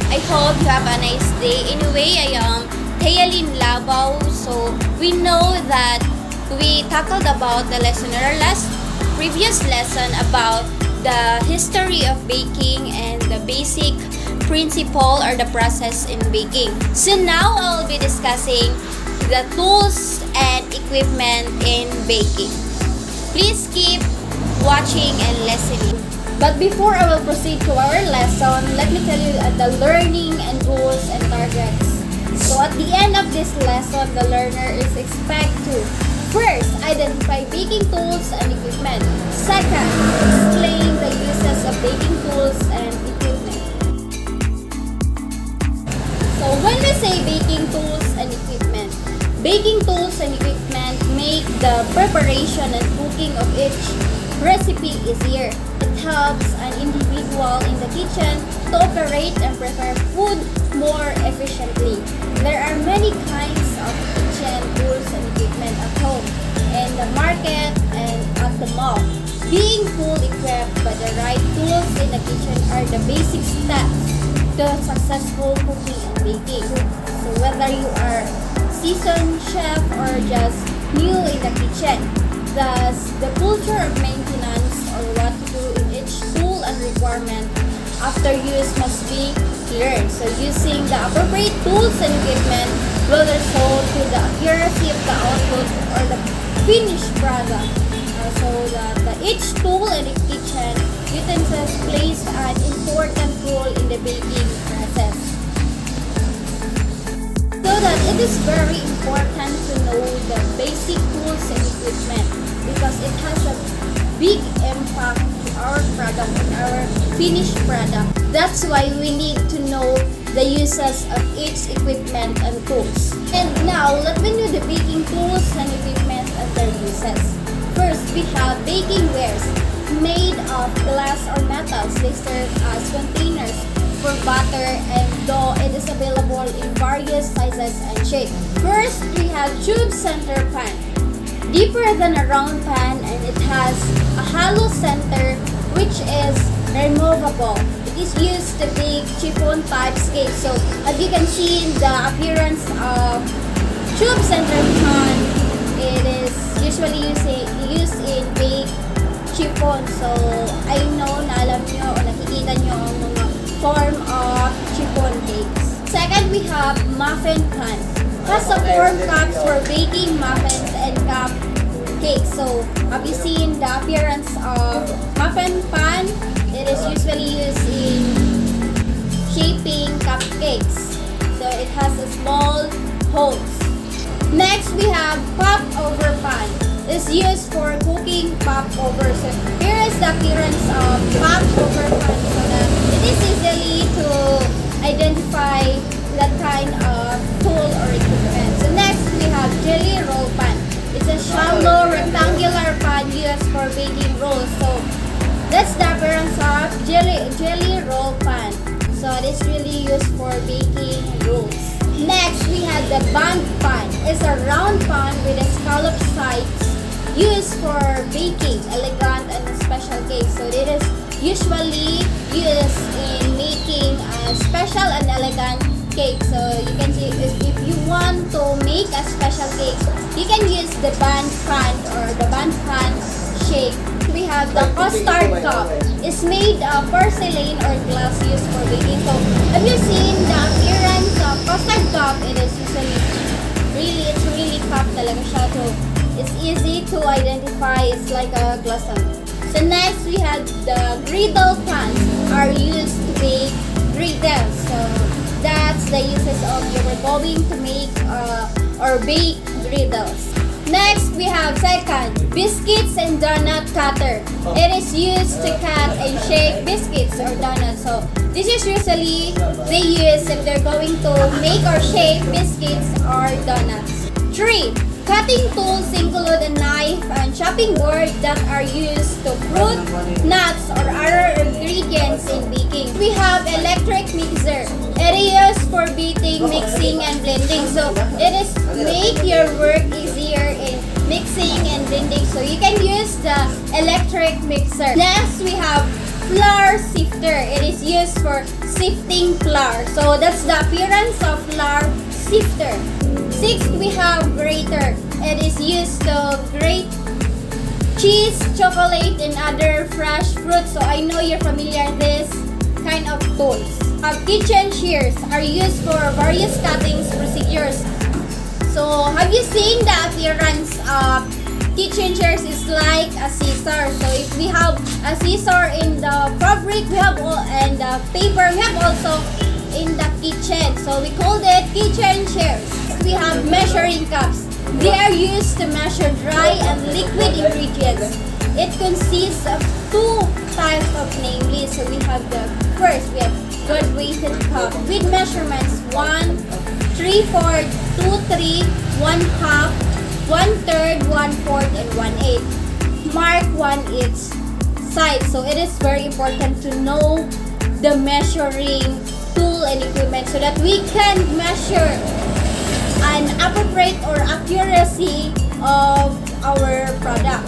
I hope you have a nice day. Anyway, I am Tayalin Labaw. So we know that we tackled about the lesson or our last previous lesson about the history of baking and the basic principle or the process in baking. So now I will be discussing the tools and equipment in baking. Please keep watching and listening. But before I will proceed to our lesson, let me tell you the learning and goals and targets. So at the end of this lesson, the learner is expected to first, identify baking tools and equipment. Second, explain the uses of baking tools and equipment. So when we say baking tools and equipment make the preparation and cooking of each recipe easier. It helps an individual in the kitchen to operate and prepare food more efficiently. There are many kinds of kitchen tools and equipment at home, in the market, and at the mall. Being fully equipped by the right tools in the kitchen are the basic steps to successful cooking and baking. So whether you are seasoned chef or just new in the kitchen, thus the culture of maintenance or what to do in each tool and requirement after use must be learned. So using the appropriate tools and equipment will result to the accuracy of the output or the finished product. So that each tool in the kitchen utensils plays an important role in the baking process. So that it is very important to know the basic tools and equipment because it has a big impact to our product and our finished product. That's why we need to know the uses of each equipment and tools. And now, let me know the baking tools and equipment and their uses. First, we have baking wares made of glass or metals. They serve as containers for butter and dough. It is available in various sizes and shapes. First, we have tube center pan. Deeper than a round pan, and it has a hollow center which is removable. It is used to bake chiffon type cakes. So as you can see in the appearance of tube center pan, it is usually used in bake chiffon. So I know na alam nyo o nakikita nyo ang mga form of chiffon cakes. Second, we have muffin pan. Has a form cups for baking muffins and cup cakes. So, have you seen the appearance of muffin pan? It is usually used in shaping cupcakes. So, it has a small holes. Next, we have pop-over pan. It's used for cooking pop-over. So, here is the appearance of pop-over pan. So, that it is easily to identify that kind of tool or equipment. So next, we have jelly roll pan. It's a shallow rectangular pan used for baking rolls. So that's the appearance of jelly roll pan. So it's really used for baking rolls. Next, we have the bun pan. It's a round pan with a scallop sides used for baking elegant and special cakes. So it is usually used in making a special and elegant cake. So you can see if you want to make a special cake, you can use the bun pan or the bun pan shape. We have the custard cup. It's made of porcelain or glass used for baking. So have you seen the appearance of custard cup? It is usually it's really cup talaga siya. So it's easy to identify. It's like a glass. So next, we have the griddle pans are used to bake griddles. So that's the uses of you're going to make or bake griddles. Next, we have second, biscuits and donut cutter. It is used to cut and shape biscuits or donuts. So this is usually they use if they're going to make or shape biscuits or donuts. 3. Cutting tools include a knife and chopping board that are used to fruit, nuts, or other ingredients in baking. We have electric mixer. It is used for beating, mixing, and blending. So it is make your work easier in mixing and blending. So you can use the electric mixer. Next, we have flour sifter. It is used for sifting flour. So that's the appearance of flour sifter. Sixth, we have grater. It is used to grate cheese, chocolate, and other fresh fruits. So I know you're familiar with this kind of tools. Kitchen shears are used for various cuttings procedures. So have you seen the appearance of kitchen shears is like a scissor? So if we have a scissor in the fabric, we have and the paper, we have also in the kitchen. So we call it kitchen shears. We have measuring cups. They are used to measure dry and liquid ingredients. It consists of two types of namely. So we have the first, we have graduated cup with measurements 1, 3/4, 2, 3, 1/2, 1/3, 1/4, and 1/8. Mark 1 each side. So it is very important to know the measuring tool and equipment so that we can measure an appropriate or accuracy of our product.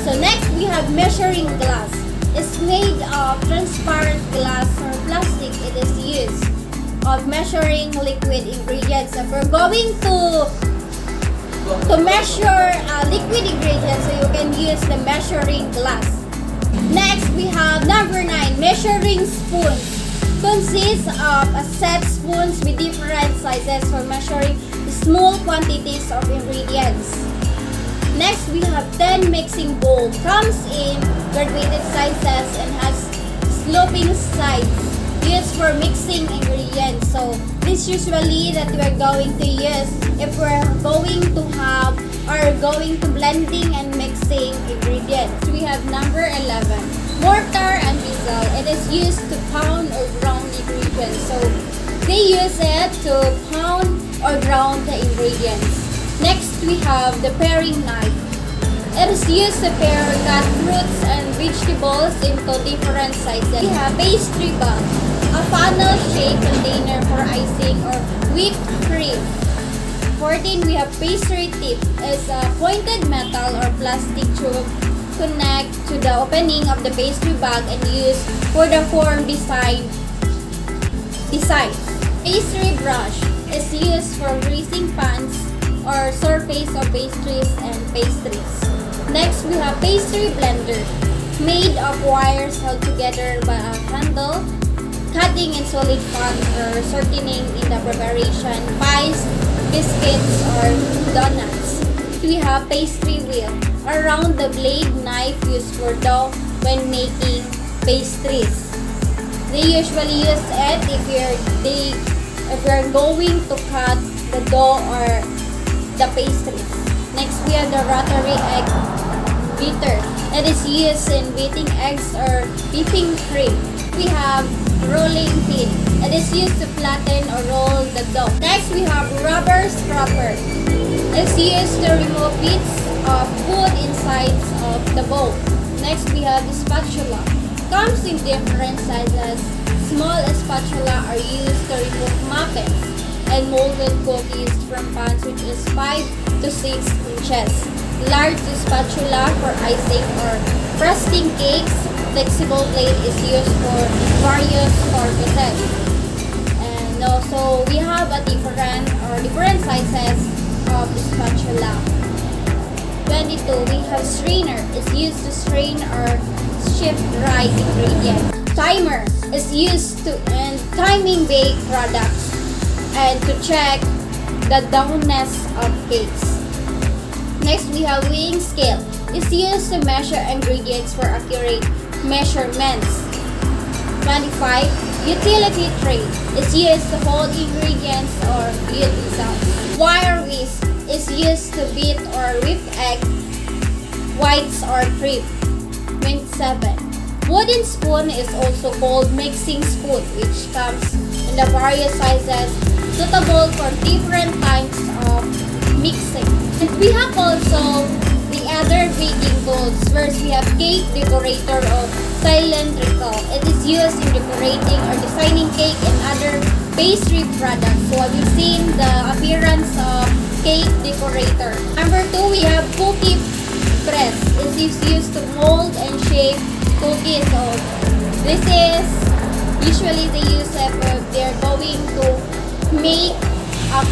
So next we have measuring glass. It's made of transparent glass or plastic. It is used of measuring liquid ingredients. If we're going to measure liquid ingredients, so you can use the measuring glass. Next we have number 9, measuring spoon. Consists of a set spoons with different sizes for measuring small quantities of ingredients. Next, we have 10 mixing bowl. Comes in graduated sizes and has sloping sides used for mixing ingredients. So, this usually that we're going to use if we're going to have or going to blending and mixing ingredients. We have number 11, mortar and pestle. It is used to pound or ground ingredients. So, they use it to pound or ground the ingredients. Next, we have the paring knife. It is used to pare cut fruits and vegetables into different sizes. We have pastry bag, a funnel-shaped container for icing or whipped cream. 14, we have pastry tip. It's a pointed metal or plastic tube connect to the opening of the pastry bag and used for the form design. Pastry brush is used for greasing pans or surface of pastries and pastries. Next, we have pastry blender, made of wires held together by a handle, cutting in solid fat or shortening in the preparation, pies, biscuits, or donuts. We have pastry wheel, a round the blade knife used for dough when making pastries. They usually use it if you're going to cut the dough or the pastries. Next, we have the rotary egg beater. It is used in beating eggs or whipping cream. We have rolling pin. It is used to flatten or roll the dough. Next, we have rubber scraper. It's used to remove bits of food inside of the bowl. Next, we have the spatula. Comes in different sizes. Small spatula are used to remove muffins and molded cookies from pans which is 5 to 6 inches. Large spatula for icing or frosting cakes. Flexible blade is used for various purposes. And also we have a different sizes of spatula. 22, we have strainer. It's used to strain or shift dry ingredients. Timer is used to timing bake products and to check the doneness of cakes. Next, we have weighing scale. It's used to measure ingredients for accurate measurements. 25. Utility tray is used to hold ingredients or utensils. Wire whisk is used to beat or whip egg whites or cream. 27. Wooden spoon is also called mixing spoon, which comes in the various sizes suitable for different types of mixing. And we have also the other baking tools. First, we have cake decorator or cylindrical. It is used in decorating or designing cake and other pastry products. So have you seen the appearance of cake decorator? Number 2, we have cookie press. It is used to mold and shape cookies. So this is Usually they use it if they're going to make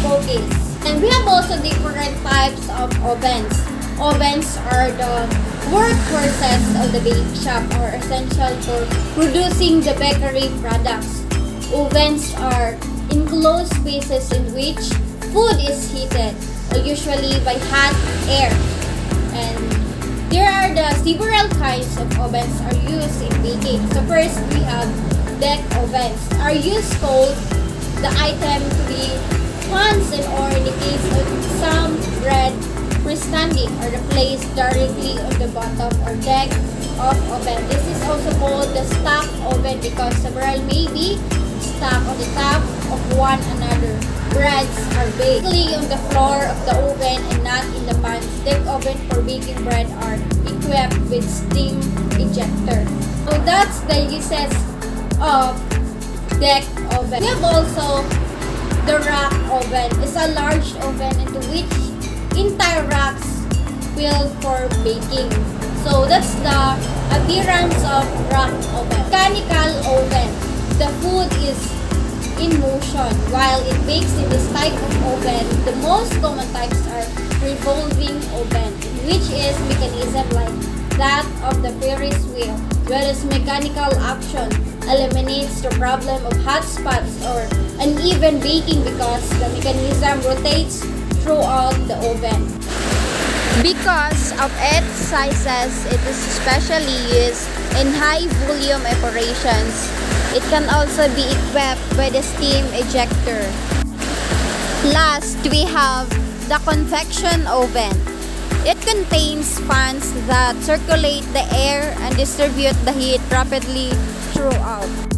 cookies. And we have also different types of ovens. Ovens are the workhorses of the bake shop or essential for producing the bakery products. Ovens are enclosed spaces in which food is heated, usually by hot air. And there are the several kinds of ovens are used in baking. So first we have deck ovens. Are used cold the item to be pans and or in the case of some bread freestanding or the placed directly on the bottom or deck of oven. This is also called the stack oven because several may be stacked on the top of one another. Breads are baked on the floor of the oven and not in the pan. Deck oven for baking bread are equipped with steam ejector. So that's the uses of deck oven. We have also the rack oven. It's a large oven into which entire racks filled for baking. So that's the appearance of rack oven. Mechanical oven. The food is in motion while it bakes in this type of oven. The most common types are revolving oven, which is mechanism like that of the Ferris wheel, whereas mechanical action eliminates the problem of hot spots or uneven baking because the mechanism rotates throughout the oven. Because of its sizes, it is especially used in high volume operations. It can also be equipped with a steam ejector. Last, we have the convection oven. It contains fans that circulate the air and distribute the heat rapidly throughout.